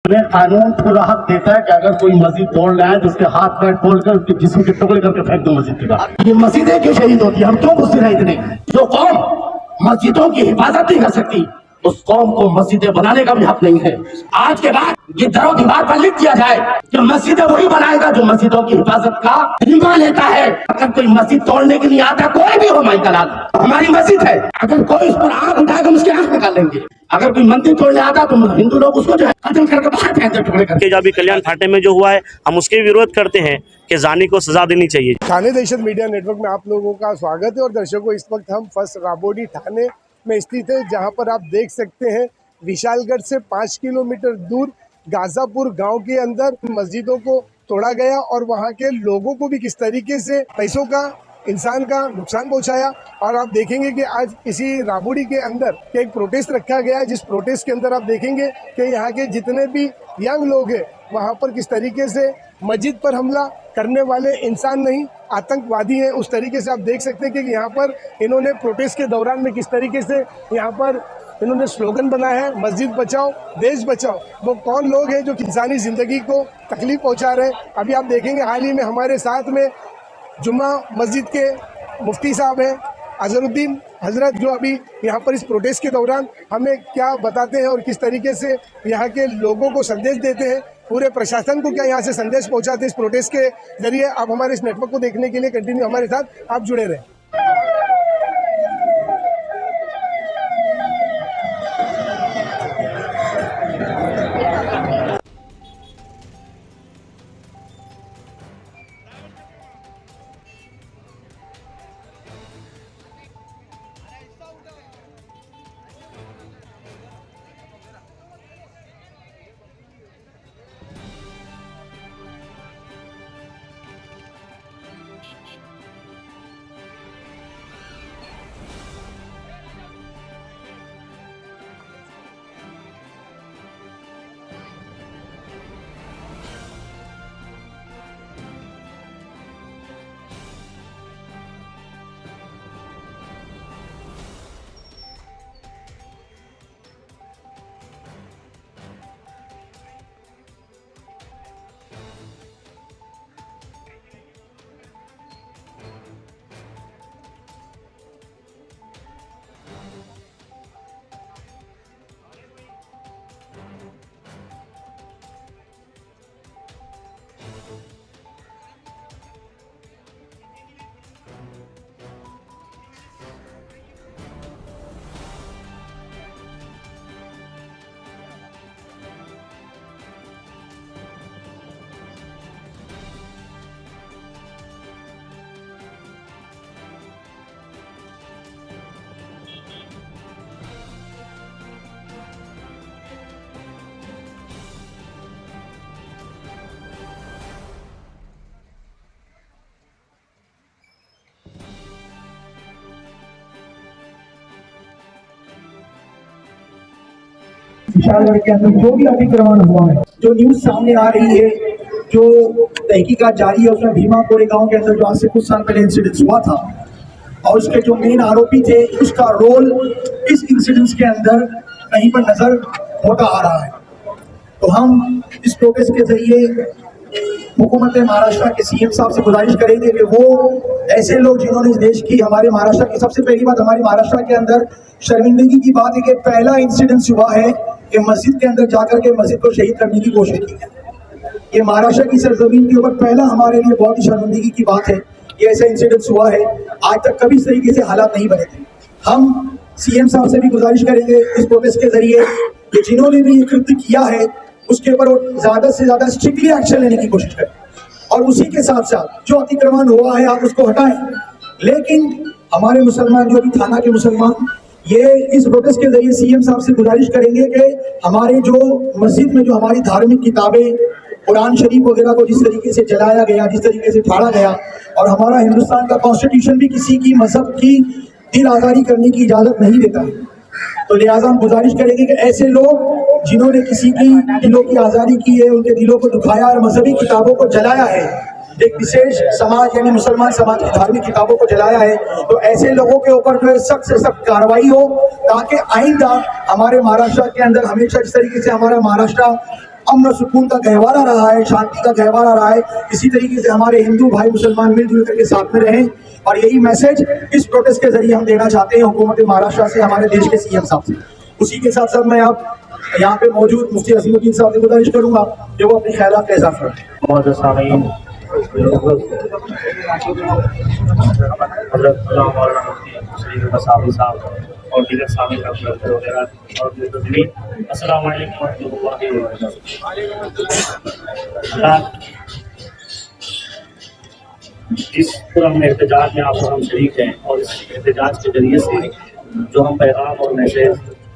में कानून पूरा हक देता है कि अगर कोई मस्जिद तोड़ रहा है तो उसके हाथ पैर तोड़ कर उसके जिस्म के टुकड़े करके फेंक दो मस्जिद के बाहर। ये मस्जिदें क्यों शहीद होती है? हम क्यों गुस्से हैं इतने? जो कौम मस्जिदों की हिफाजत नहीं कर सकती उस कौम को मस्जिदें बनाने का भी हक नहीं है। आज के बाद ये दरो दीवार पर लिख दिया जाए कि मस्जिदें वही बनाएगा जो मस्जिदों की हिफाजत का जिम्मा लेता है। अगर कोई मस्जिद तोड़ने के लिए आता, कोई भी हो माइकलाल, हमारी मस्जिद है, अगर कोई उस पर आंख उठाएगा हम उसकी आंख निकाल लेंगे। अगर कोई मंदिर तोड़ने आता तो हिंदू लोग उसको जो है कत्ल करके बाहर फेंक दे टुकड़े करके। जो अभी कल्याण फाटे में जो हुआ है, हम उसके विरोध करते हैं कि जानी को सजा देनी चाहिए। थाने दहशत मीडिया नेटवर्क में आप लोगों का स्वागत है। और दर्शकों, इस वक्त हम फर्स्ट राबोडी थाने में स्थित है, जहां पर आप देख सकते हैं विशालगढ़ से 5 किलोमीटर दूर गाजापुर गांव के अंदर मस्जिदों को तोड़ा गया और वहां के लोगों को भी किस तरीके से पैसों का, इंसान का नुकसान पहुंचाया। और आप देखेंगे कि आज इसी राबोडी के अंदर एक प्रोटेस्ट रखा गया है, जिस प्रोटेस्ट के अंदर आप देखेंगे कि यहाँ के जितने भी यंग लोग हैं वहाँ पर किस तरीके से मस्जिद पर हमला करने वाले इंसान नहीं, आतंकवादी हैं। उस तरीके से आप देख सकते हैं कि यहाँ पर इन्होंने प्रोटेस्ट के दौरान में किस तरीके से यहाँ पर इन्होंने स्लोगन बनाया है, मस्जिद बचाओ देश बचाओ। वो कौन लोग हैं जो इंसानी ज़िंदगी को तकलीफ पहुँचा रहे हैं? अभी आप देखेंगे हाल ही में हमारे साथ में जुम्मा मस्जिद के मुफ्ती साहब हैं अजहरुद्दीन हजरत, जो अभी यहाँ पर इस प्रोटेस्ट के दौरान हमें क्या बताते हैं और किस तरीके से यहाँ के लोगों को संदेश देते हैं, पूरे प्रशासन को क्या यहाँ से संदेश पहुँचाते हैं इस प्रोटेस्ट के जरिए। आप हमारे इस नेटवर्क को देखने के लिए कंटिन्यू हमारे साथ आप जुड़े रहें। विशालगढ़ के अंदर जो भी अतिक्रमण हुआ है, जो न्यूज सामने आ रही है, जो तहकीकात जारी है, उसमें भीमा कोरेगांव के अंदर जो आज से कुछ साल पहले इंसिडेंस हुआ था और उसके जो मेन आरोपी थे, उसका रोल इस इंसिडेंस के अंदर कहीं पर नजर होता आ रहा है। तो हम इस प्रोटेस्ट के जरिए हुकूमत महाराष्ट्र के सीएम साहब से गुजारिश करेंगे कि वो ऐसे लोग जिन्होंने इस देश की, हमारे महाराष्ट्र की, सबसे पहली बात हमारे महाराष्ट्र के अंदर शर्मिंदगी की बात है कि पहला इंसिडेंस हुआ है कि मस्जिद के अंदर जाकर के मस्जिद को शहीद करने की कोशिश की है। ये महाराष्ट्र की सरजमीन के ऊपर पहला हमारे लिए बहुत ही शर्मिंदगी की बात है। ये ऐसा इंसिडेंस हुआ है, आज तक कभी इस तरीके से हालात नहीं बने थे। हम सीएम साहब से भी गुजारिश करेंगे इस प्रोटेस्ट के जरिए कि जिन्होंने भी ये कृत्य किया है उसके ऊपर ज्यादा से ज्यादा स्ट्रिक्टली एक्शन लेने की कोशिश करें और उसी के साथ साथ जो अतिक्रमण हुआ है आप उसको हटाएं। लेकिन हमारे मुसलमान, जो भी थाना के मुसलमान, ये इस प्रोटेस्ट के जरिए सीएम साहब से गुजारिश करेंगे कि हमारे जो मस्जिद में जो हमारी धार्मिक किताबें, कुरान शरीफ वगैरह को जिस तरीके से जलाया गया, जिस तरीके से फाड़ा गया, और हमारा हिंदुस्तान का कॉन्स्टिट्यूशन भी किसी की मजहब की दिल आज़ारी करने की इजाज़त नहीं देता है। तो लिहाजा हम गुजारिश करेंगे कि ऐसे लोग जिन्होंने किसी की दिलों की आज़ादी की है, उनके दिलों को दुखाया और मजहबी किताबों को जलाया है, एक विशेष समाज यानी मुसलमान समाज की धार्मिक किताबों को जलाया है, तो ऐसे लोगों के ऊपर जो है सख्त से सख्त कार्रवाई हो, ताकि आइंदा हमारे महाराष्ट्र के अंदर हमेशा इस तरीके से हमारा महाराष्ट्र امن و سکون کا گہوارہ رہا ہے, شانتی کا گہوارہ رہا ہے. اسی طریقے سے ہمارے ہندو بھائی مسلمان مل جل کر کے ساتھ میں رہیں, اور یہی میسج اس پروٹیسٹ کے ذریعے ہم دینا چاہتے ہیں حکومت مہاراشٹر سے, ہمارے دیش کے سی ایم صاحب سے. اسی کے ساتھ ساتھ میں آپ یہاں پہ موجود مفتی عظیم الدین صاحب سے گزارش کروں گا کہ وہ اپنی خیالات کا اضافہ کریں. حضرت علامہ مولانا مفتی شریف صاحب اور دیگر سابق افسر وغیرہ اور السلام علیکم ورحمۃ اللہ وبرکاتہ. جس پرامن احتجاج میں آپ ہم شریک ہیں اور اس احتجاج کے ذریعے سے جو ہم پیغام اور میسیج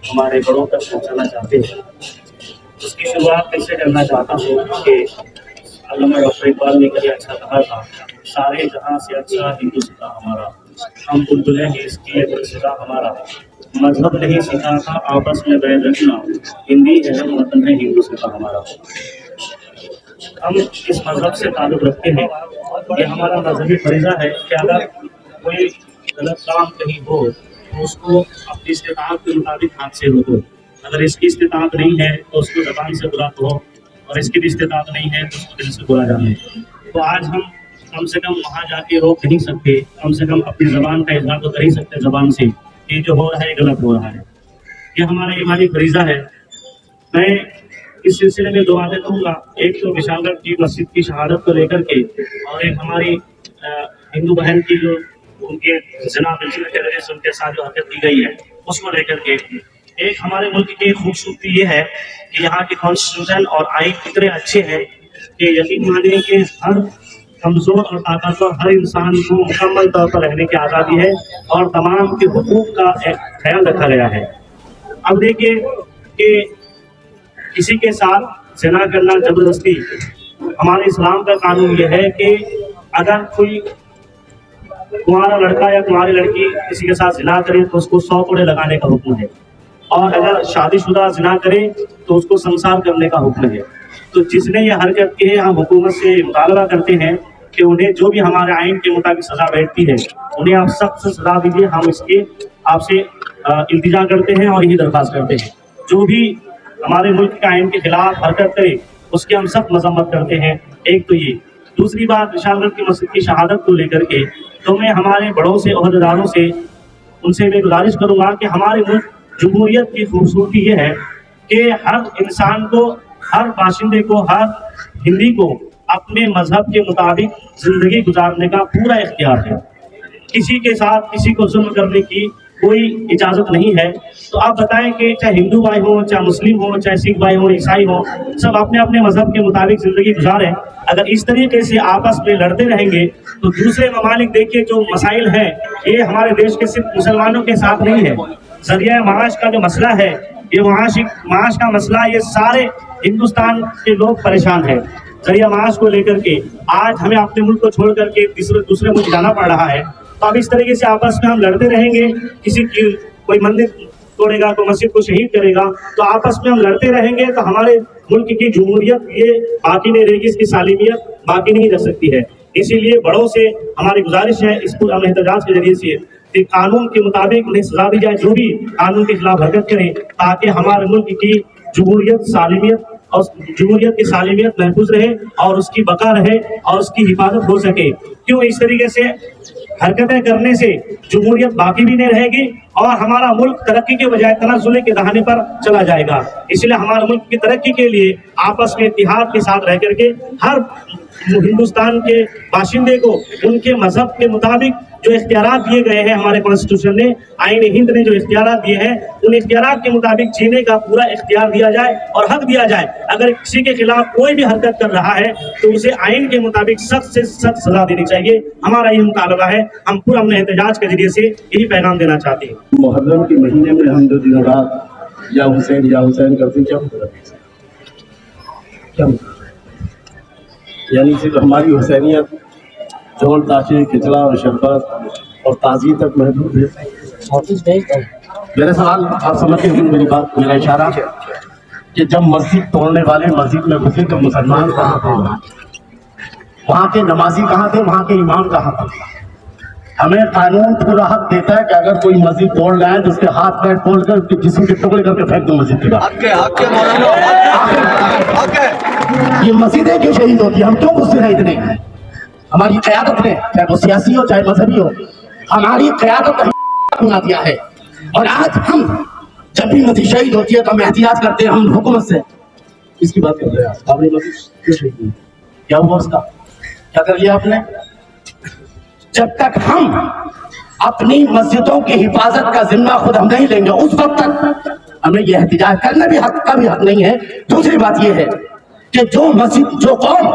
ہمارے بڑوں تک پہنچانا چاہتے ہیں, اس کی شروعات ایسے کرنا چاہتا ہوں کہ علامہ ڈاکٹر اقبال نے کبھی اچھا کہا تھا, سارے جہاں سے اچھا ہندوستان ہمارا, ہم بلبلیں ہیں اس کی دلسزا ہمارا, مذہب نہیں سکھا تھا آپس میں بیل رکھنا, ہندی ہے ہم وطن ہے ہندوستان ہمارا. ہم اس مذہب سے تعلق رکھتے ہیں, یہ ہمارا مذہبی فریضہ ہے کہ اگر کوئی غلط کام کہیں ہو تو اس کو اپنی استطاعت کے مطابق ہاتھ سے روکو. اگر اس کی استطاعت نہیں ہے تو اس کو زبان سے برا کہو, اور اس کی بھی استطاعت نہیں ہے تو اس کو دل سے برا جانے. تو آج ہم کم سے کم وہاں جا کے روک نہیں سکتے, کم سے کم اپنی زبان کا اظہار تو کر ہی سکتے زبان سے کہ جو ہو رہا ہے غلط ہو رہا ہے. یہ ہمارا ایمانی فریضہ ہے. میں اس سلسلے میں دو باتیں کہوں گا, ایک تو وشال گڑھ کی مسجد کی شہادت کو لے کر کے, اور ایک ہماری ہندو بہن کی جو ان کے زنا ملزم کے ذریعے سے ان کے ساتھ جو حرکت کی گئی ہے اس کو لے کر کے. ایک ہمارے ملک کی خوبصورتی یہ ہے کہ یہاں کے کانسٹیٹیوشن اور آئین اتنے اچھے ہیں کہ یقین مانیں کہ ہر کمزور اور طاقتور ہر انسان کو مکمل طور پر رہنے کی آزادی ہے اور تمام کے حقوق کا خیال رکھا گیا ہے. اب دیکھیے کہ کسی کے ساتھ زنا کرنا زبردستی, ہمارے اسلام کا قانون یہ ہے کہ اگر کوئی تمہارا لڑکا یا تمہاری لڑکی کسی کے ساتھ زنا کرے تو اس کو 100 کوڑے لگانے کا حکم ہے, اور اگر شادی شدہ زنا کرے تو اس کو سنسار کرنے کا حکم ہے. تو جس نے یہ حرکت کی ہے, ہم حکومت سے مطالبہ کرتے ہیں کہ انہیں جو بھی ہمارے آئین کے مطابق سزا بیٹھتی ہے انہیں آپ سخت سے سزا دیجیے. ہم اس کے آپ سے التجا کرتے ہیں اور یہی درخواست کرتے ہیں, جو بھی ہمارے ملک کے آئین کے خلاف حرکت کرے اس کی ہم سخت مذمت کرتے ہیں. ایک تو یہ. دوسری بات, وشال گڑھ کی مسجد کی شہادت کو لے کر کے تو میں ہمارے بڑوں سے, عہدیداروں سے, ان سے میں گزارش کروں گا کہ ہمارے ملک جمہوریت کی خوبصورتی یہ ہے کہ ہر انسان کو, ہر باشندے کو, ہر ہندی کو اپنے مذہب کے مطابق زندگی گزارنے کا پورا اختیار ہے. کسی کے ساتھ کسی کو ظلم کرنے کی کوئی اجازت نہیں ہے. تو آپ بتائیں کہ چاہے ہندو بھائی ہوں, چاہے مسلم ہوں, چاہے سکھ بھائی ہوں, عیسائی ہوں, سب اپنے اپنے مذہب کے مطابق زندگی گزاریں. اگر اس طریقے سے آپس میں لڑتے رہیں گے تو دوسرے ممالک دیکھیے جو مسائل ہیں یہ ہمارے دیش کے صرف مسلمانوں کے ساتھ نہیں ہے. ذریعہ معاش کا جو مسئلہ ہے, یہ معاش کا مسئلہ, یہ سارے ہندوستان کے لوگ پریشان ہیں. ذریعہ معاش کو لے کر کے آج ہمیں اپنے ملک کو چھوڑ کر کے دوسرے ملک جانا پڑ رہا ہے. تو اب اس طریقے سے آپس میں ہم لڑتے رہیں گے, کسی کی کوئی مندر توڑے گا, کوئی مسجد کو شہید کرے گا, تو آپس میں ہم لڑتے رہیں گے تو ہمارے ملک کی جمہوریت یہ باقی نہیں رہے گی, اس کی سالمیت باقی نہیں رہ سکتی ہے. اسی لیے بڑوں سے ہماری گزارش ہے اس پرامن احتجاج کے ذریعے سے کہ قانون کے مطابق انہیں سزا دی جائے جو بھی قانون کے خلاف حرکت کریں, تاکہ ہمارے ملک کی جمہوریت, سالمیت اور جمہوریت کی سالمیت محفوظ رہے اور اس کی بقا رہے اور اس کی حفاظت ہو سکے. کیوں اس طریقے سے حرکتیں کرنے سے جمہوریت باقی بھی نہیں رہے گی اور ہمارا ملک ترقی کے بجائے تنزل کے دہانے پر چلا جائے گا. اس لیے ہمارے ملک کی ترقی کے لیے آپس میں اتحاد کے ساتھ رہ کر کے ہر ہندوستان کے باشندے کو ان کے مذہب کے مطابق جو اختیارات دیے گئے ہیں ہمارے کانسٹیٹیوشن نے, آئین ہند نے جو اختیارات دیے ہیں, ان اختیارات کے مطابق جینے کا پورا اختیار دیا جائے اور حق دیا جائے. اگر کسی کے خلاف کوئی بھی حرکت کر رہا ہے تو اسے آئین کے مطابق سخت سے سخت سزا دینی چاہیے. ہمارا یہ مطالبہ ہے. ہم پورا اپنے احتجاج کے ذریعے سے یہی پیغام دینا چاہتے ہیں. محرم کے مہینے میں ہم جو دن رات یا حسین کرتے ہیں, کیا یعنی صرف ہماری حسینیت جول تاشے, کھچڑا اور شربت اور تعزیے تک محدود ہے. میرا سوال آپ سمجھتے ہیں میری بات, میرا اشارہ کہ جب مسجد توڑنے والے مسجد میں گھسے تو مسلمان کہاں تھے, وہاں کے نمازی کہاں تھے, وہاں کے امام کہاں تھے. ہمیں قانون پورا حق دیتا ہے کہ اگر کوئی مسجد توڑ لائے تو اس کے ہاتھ پیر توڑ کر اس کے جسم کے ٹکڑے کر کے پھینک دو مسجد کے باہر. ये मस्जिदें क्यों शहीद होती है, हम क्यों गुस्से हैं इतने? हमारी क़यादत ने, चाहे वो सियासी हो चाहे मजहबी हो, हमारी क़यादत ने बना दिया है। और आज हम जब भी मस्जिद शहीद होती है तो हम एहतियात करते हैं, हम हुकूमत से। इसकी बात कर रहे हैं आप, बाबरी मस्जिद क्यों शहीद हुई, क्या हुआ उसका, क्या कर लिया आपने? जब तक हम अपनी मस्जिदों की हिफाजत का जिम्मा खुद हम नहीं लेंगे, उस वक्त तक हमें यह एहतिजाज करने भी हक का भी हक नहीं है। दूसरी बात यह है कि जो कौम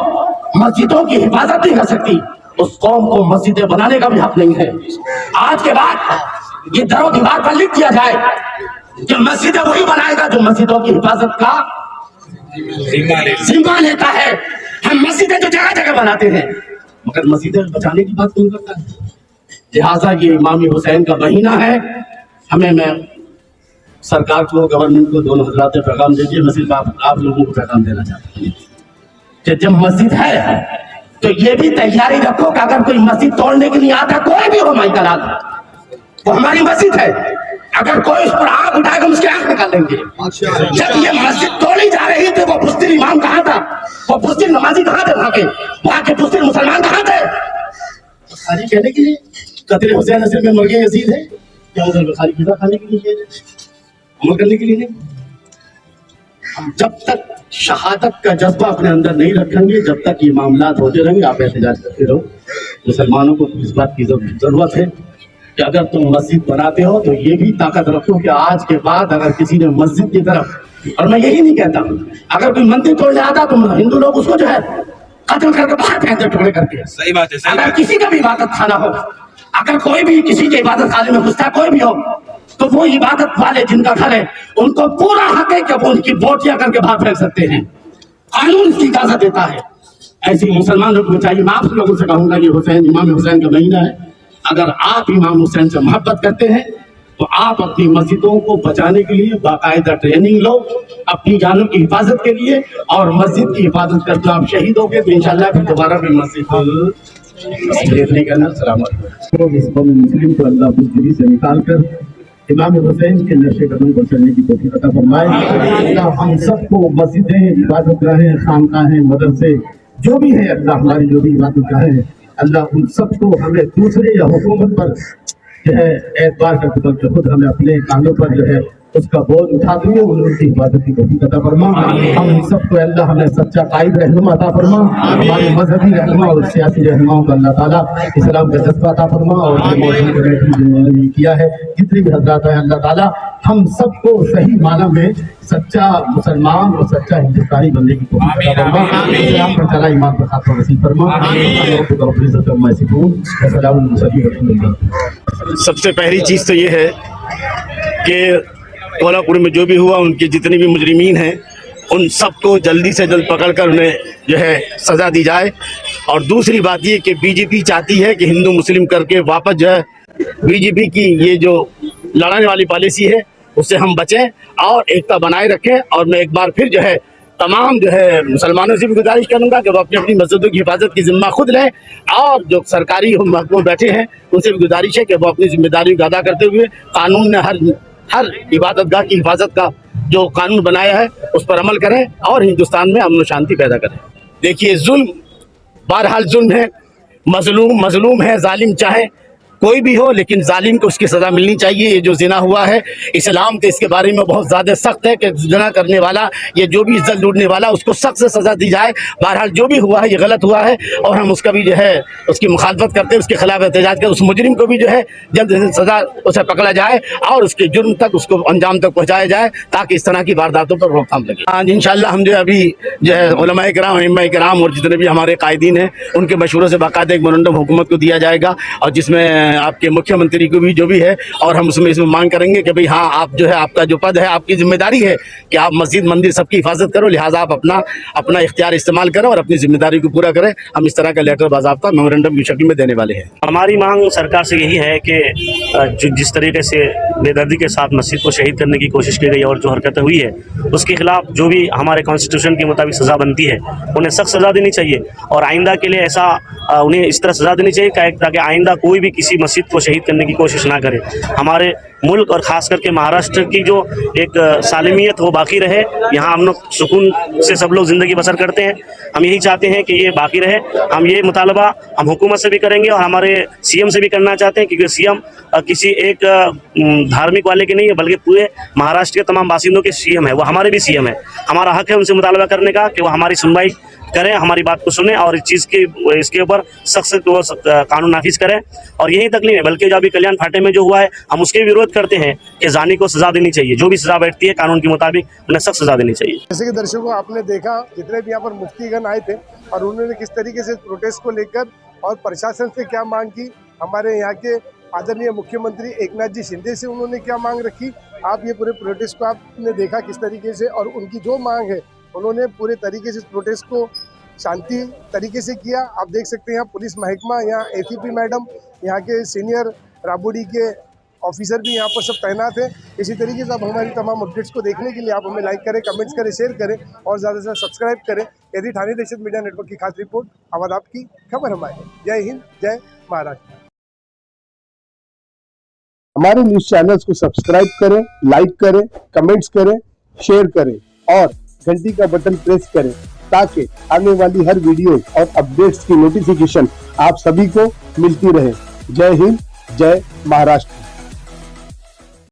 मस्जिदों की हिफाजत नहीं कर सकती, उस कौम को मस्जिदें बनाने का भी हक नहीं है। आज के बाद ये दरों दीवार पर लिख दिया जाए कि मस्जिदें वही बनाएगा जो मस्जिदों की हिफाजत का जिम्मा लेता है। हम मस्जिदें जो जगह जगह बनाते हैं, मगर मस्जिदें बचाने की बात कौन करता है? लिहाजा ये इमाम हुसैन का महीना है। मैं सरकार को, गवर्नमेंट को, दोनों हजरात से पैगाम दीजिए। मैं सिर्फ आप लोगों को पैगाम देना चाहता हूँ कि जब मस्जिद है तो ये भी तैयारी रखो कि अगर कोई मस्जिद तोड़ने के लिए आता, कोई भी हो माई कलाल, वो हमारी मस्जिद है, अगर कोई उस पर आंख उठाएगा हम उसकी आंख निकालेंगे। जब ये मस्जिद तोड़ी जा रही थी, वो बुज़दिल इमाम कहाँ था, वो बुज़दिल नमाजी कहाँ थे, वहाँ के बुज़दिल मुसलमान कहाँ थे? खाली कहने के लिए कत्ल हुसैन असल में मर गए यजीद है क्या? उधर खाली पिज़्ज़ा खाने के लिए, अमल करने के लिए नहीं। हम जब तक शहादत का जज्बा अपने अंदर नहीं रखेंगे, जब तक ये मामलात होते रहेंगे, आप एहतजाज करते रहो। मुसलमानों को इस बात की जरूरत है कि अगर तुम मस्जिद बनाते हो तो ये भी ताकत रखो कि आज के बाद अगर किसी ने मस्जिद की तरफ, और मैं यही नहीं कहता, अगर कोई मंदिर तोड़ने आता तो हिंदू लोग उसको जो है कत्ल करके बाहर फेंकते, टुकड़े करके। सही बात है। अगर किसी का भी इबादत खाना हो, अगर कोई भी किसी के इबादत खाने में घुसता कोई भी हो, तो वो इबादत वाले जिनका घर है उनको पूरा हक है कि वो उनकी बोटियां करके बाहर फेंक सकते हैं। कानून इसकी इजाजत देता है। ऐसी मुसलमान लोग को चाहिए। मैं आप लोगों से कहूंगा कि हुसैन, इमाम हुसैन का महीना है, अगर आप इमाम हुसैन से मोहब्बत करते हैं तो आप अपनी मस्जिदों को बचाने के लिए बाकायदा ट्रेनिंग लो, अपनी जानों की हिफाजत के लिए, और मस्जिद की हिफाजत करके आप शहीद होगे तो इंशाल्लाह फिर दोबारा भी मस्जिद नहीं करना। सलाम अलैकुम। मुस्लिम को अल्लाह बुज़दिली से निकाल कर इमाम हुसैन के नक्शे कदम पर चलने की तौफीक अता फरमाए। अल्लाह हम सबको मस्जिदें, इबादतगाहें, खानकाहें, मदरसे जो भी है, अल्लाह हमारी जो भी इबादतगाहें हैं, अल्लाह उन सबको हमें दूसरे या हुकूमत पर जो है एतबार करके बल्कि खुद हमें अपने कानों पर जो है उसका बोझ उठाते हुए उनकी हिफाजत की तौफीक अता फरमा। हम सबको अल्लाह हमें सच्चा कायद रहनुमा अता फरमा। हमारे मजहबी रहनुमा और सियासी रहनुमाओं को अल्लाह ताला इस्लाम का जज्बा अता फरमा। और जो मौजूद कमेटी जिन्होंने किया है, जितनी भी हजरात है, अल्लाह ताला हम सबको सही माना में सच्चा मुसलमान और सच्चा हिंदुस्तानी बनने की तौफीक अता फरमा। इस्लाम पर चला, ईमान पर खात्मा नसीब फरमा। सबसे पहली चीज़ तो ये है कि कोल्हापुर में जो भी हुआ, उनके जितने भी मुजरिमीन हैं उन सबको जल्दी से जल्द पकड़कर उन्हें जो है सज़ा दी जाए। और दूसरी बात ये कि बीजेपी चाहती है कि हिंदू मुस्लिम करके वापस जो है बीजेपी की ये जो लड़ाने वाली पॉलिसी है उससे हम बचें और एकता बनाए रखें। और मैं एक बार फिर जो है तमाम जो है मुसलमानों से भी गुजारिश करूंगा कि वो अपनी अपनी मस्जिदों की हिफाजत की जिम्मा खुद लें, और जो सरकारी महकमे बैठे हैं उनसे भी गुजारिश है कि वो अपनी जिम्मेदारी को अदा करते हुए कानून ने हर इबादतगाह की हिफाजत का जो कानून बनाया है उस पर अमल करें और हिंदुस्तान में अमन शांति पैदा करें। देखिए, जुल्म बहरहाल जुल्म है, मजलूम है, जालिम चाहे कोई भी हो, लेकिन जालिम को उसकी सज़ा मिलनी चाहिए। ये जो जिना हुआ है, इस्लाम तो इसके बारे में बहुत ज़्यादा सख्त है कि जिना करने वाला, ये जो भी इज्जत लूटने वाला, उसको सख्त से सज़ा दी जाए। बहरहाल जो भी हुआ है ये गलत हुआ है और हम उसका भी जो है उसकी मुखालफत करते हैं, उसके खिलाफ एहतजाज करते। उस मुजरिम को भी जो है जल्द से जल्द सज़ा उसे पकड़ा जाए और उसके जुर्म तक उसको अंजाम तक पहुँचाया जाए ताकि इस तरह की वारदातों पर रोकथाम लगे। आज इंशाअल्लाह हम जो है अभी जो है उलमाए किराम, अइम्माए किराम और जितने भी हमारे कायदीन हैं उनके मशवरों से बाकायदा एक मेमोरेंडम हुकूमत को दिया जाएगा, और जिसमें आपके मुख्यमंत्री को भी जो भी है, और हम इसमें मांग करेंगे कि भाई हाँ, आप जो है आपका जो पद है, आपकी जिम्मेदारी है कि आप मस्जिद मंदिर सबकी हिफाजत करो, लिहाजा आप अपना इख्तियार इस्तेमाल करें और अपनी जिम्मेदारी को पूरा करें। हम इस तरह का लेटर बाज़ाब्ता मेमोरेंडम की शक्ल में देने वाले हैं। हमारी मांग सरकार से यही है कि जिस तरीके से बेदर्दी के साथ मस्जिद को शहीद करने की कोशिश की गई और जो हरकतें हुई है उसके खिलाफ जो भी हमारे कॉन्स्टिट्यूशन के मुताबिक सज़ा बनती है उन्हें सख्त सज़ा देनी चाहिए और आइंदा के लिए ऐसा उन्हें इस तरह सज़ा देनी चाहिए ताकि आइंदा कोई भी किसी मस्जिद को शहीद करने की कोशिश ना करे। हमारे मुल्क और ख़ास करके महाराष्ट्र की जो एक सालिमियत वो बाकी रहे, यहाँ हम लोग सुकून से सब लोग ज़िंदगी बसर करते हैं। हम यही चाहते हैं कि ये बाकी रहे। हम ये मुतालबा हम हुकूमत से भी करेंगे और हमारे सीएम से भी करना चाहते हैं, क्योंकि सीएम किसी एक धार्मिक वाले के नहीं है बल्कि पूरे महाराष्ट्र के तमाम बासिंदों के सीएम है, वो हमारे भी सीएम है। हमारा हक है उनसे मुतालबा करने का कि वो हमारी सुनवाई करें, हमारी बात को सुने और इस चीज़ की इसके ऊपर सख्त कानून नाफिज करें। और यही तकलीफ है, बल्कि जो अभी कल्याण फाटे में जो हुआ है हम उसके विरोध करते हैं कि जानी को सज़ा देनी चाहिए, जो भी सज़ा बैठती है कानून के मुताबिक उन्हें सख्त सज़ा देनी चाहिए। जैसे कि दर्शकों आपने देखा जितने भी यहाँ पर मुफ्तीगण आए थे और उन्होंने किस तरीके से प्रोटेस्ट को लेकर और प्रशासन से क्या मांग की, हमारे यहाँ के आदरणीय मुख्यमंत्री एकनाथ जी शिंदे से उन्होंने क्या मांग रखी। आप ये पूरे प्रोटेस्ट को आपने देखा किस तरीके से, और उनकी जो मांग है उन्होंने पूरे तरीके से प्रोटेस्ट को शांति तरीके से किया। आप देख सकते हैं यहाँ पुलिस महकमा, यहाँ एसीपी मैडम, यहाँ के सीनियर राबोडी के ऑफिसर भी यहाँ पर सब तैनात हैं। इसी तरीके से आप हमारी तमाम अपडेट्स को देखने के लिए आप हमें लाइक करें, कमेंट्स करें, शेयर करें और ज़्यादा से ज़्यादा सब्सक्राइब करें। यदि ठाणे दहशत मीडिया नेटवर्क की खास रिपोर्ट, आवाज़ आपकी, खबर हमारी। जय हिंद, जय महाराष्ट्र। हमारे न्यूज चैनल्स को सब्सक्राइब करें, लाइक करें, कमेंट्स करें, शेयर करें और घंटी का बटन प्रेस करें ताकि आने वाली हर वीडियो और अपडेट्स की नोटिफिकेशन आप सभी को मिलती रहे। जय हिंद, जय महाराष्ट्र।